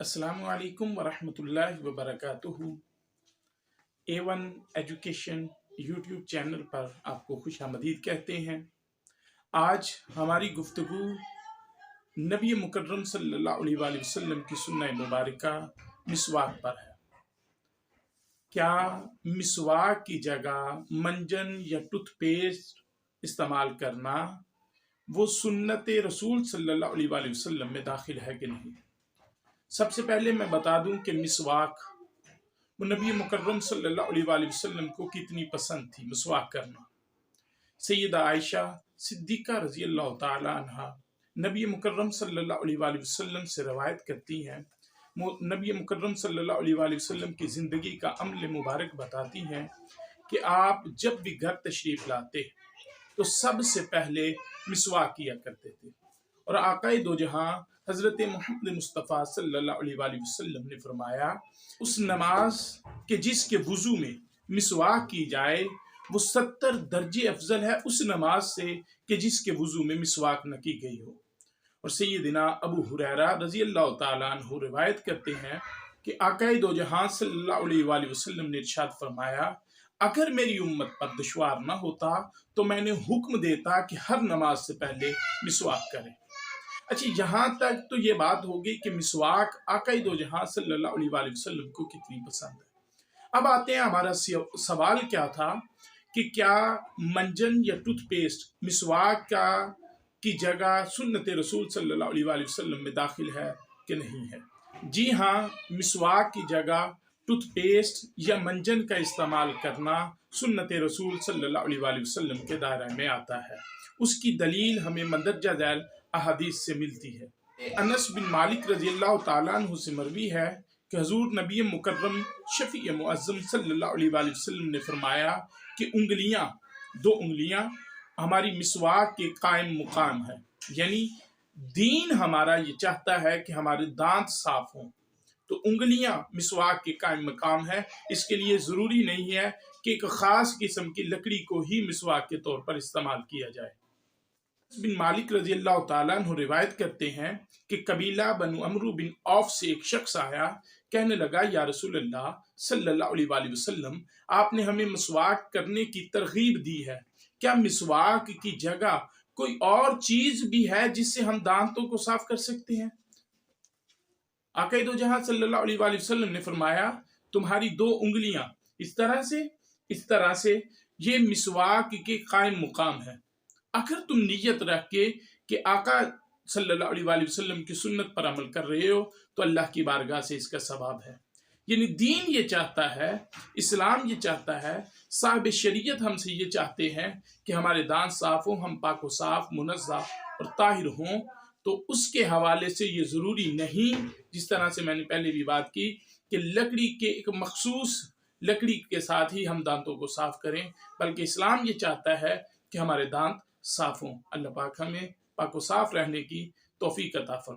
अस्सलामु अलैकुम वरहमतुल्लाहि वबरकातुहू। A1 एजुकेशन यूट्यूब चैनल पर आपको खुशामदीद कहते हैं। आज हमारी गुफ्तगू नबी मुकर्रम सल्लल्लाहु अलैहि वसल्लम की सुन्नह मुबारका मिसवाक पर है। क्या मिसवाक की जगह मंजन या टूथपेस्ट इस्तेमाल करना वो सुन्नत रसूल सल्लल्लाहु अलैहि वसल्लम में दाखिल है कि नहीं? सबसे पहले मैं बता दूं कि मिसवाक वो नबी मुकर्रम सल्लल्लाहु अलैहि वसल्लम को कितनी पसंद थी मिसवाक करना। सैयदा आयशा सिद्दीक़ा रज़ी अल्लाह ताला अन्हा नबी मुकर्रम सल्लल्लाहु अलैहि वसल्लम से रवायत करती हैं। नबी मुकर्रम सल्लल्लाहु अलैहि वसल्लम की ज़िंदगी का अमल मुबारक बताती हैं कि आप जब भी घर तशरीफ़ लाते तो सबसे पहले मिसवाक किया करते थे। और आकाए दो जहां हज़रत मोहम्मद मुस्तफ़ा सल्लल्लाहु अलैहि वसल्लम ने फरमाया, उस नमाज के जिसके वुज़ू में मिसवाक की जाए वो 70 दर्जे अफजल है उस नमाज से कि जिसके वुज़ू में मिसवाक न की गई हो। और सैयदना अबू हुरैरा रज़ी अल्लाह ताला अन्हु रिवायत करते हैं कि आकाए दो जहां सल्लल्लाहु अलैहि वसल्लम ने इरशाद फरमाया, अगर मेरी उम्मत पर दुश्वार न होता तो मैंने हुक्म देता कि हर नमाज से पहले मिसवाक करें। अच्छा, यहाँ तक तो ये बात होगी कि मिसवाक आकाए दो जहां सल्लल्लाहु अलैहि वसल्लम को कितनी पसंद है। अब आते हैं, हमारा सवाल क्या था कि क्या मंजन या टूथपेस्ट मिसवाक की जगह सुन्नत रसूल सल्लल्लाहु अलैहि वसल्लम में दाखिल है कि नहीं है। जी हाँ, मिसवाक की जगह टूथपेस्ट या मंजन का इस्तेमाल करना सुन्नत रसूल सल्लल्लाहु अलैहि वसल्लम के दायरे में आता है। उसकी दलील हमें मंदरजा झैल अहादीस से मिलती है। अनस बिन मालिक रज़ी अल्लाह ताला अन्हु से मरवी है कि हुज़ूर नबी मुकर्रम शफ़ी मुअज़्ज़म सल्लल्लाहु अलैहि वसल्लम ने फरमाया कि दो उंगलियां हमारी मिसवाक के कायम मुकाम है। यानी दीन हमारा ये चाहता है कि हमारे दांत साफ हों, तो उंगलियां मिसवाक के कायम मकाम है। इसके लिए ज़रूरी नहीं है कि एक ख़ास किस्म की लकड़ी को ही मिसवाक के तौर पर इस्तेमाल किया जाए। बिन मालिक रज़ी अल्लाह ताला अन्हु रिवायत करते हैं कि कबीला बनु अमरू बिन औफ से एक शख्स आया, कहने लगा, या रसूल अल्लाह सल्लल्लाहु अलैहि वसल्लम, आपने हमें मिसवाक करने की तरगीब दी है, क्या मिसवाक की जगह कोई और चीज भी है जिससे हम दांतों को साफ कर सकते हैं? आकाए दो जहां सल्लल्लाहु अलैहि वसल्लम ने फरमाया, तुम्हारी दो उंगलियां इस तरह से ये मिसवाक के कायम मुकाम है। अगर तुम नियत रख के कि आका सल्लल्लाहु अलैहि वसल्लम की सुन्नत पर अमल कर रहे हो तो अल्लाह की बारगाह से इसका सवाब है। यानी दीन ये चाहता है, इस्लाम ये चाहता है, साहिब शरीयत हमसे ये चाहते हैं कि हमारे दांत साफ हों, हम पाक व साफ, मुनज़्ज़ा और ताहिर हों। तो उसके हवाले से ये ज़रूरी नहीं, जिस तरह से मैंने पहले भी बात की, कि लकड़ी के एक मखसूस लकड़ी के साथ ही हम दांतों को साफ करें, बल्कि इस्लाम ये चाहता है कि हमारे दांत साफ हों। अल्लाह पाक हमें पाक व साफ रहने की तौफीक अता फरमाए।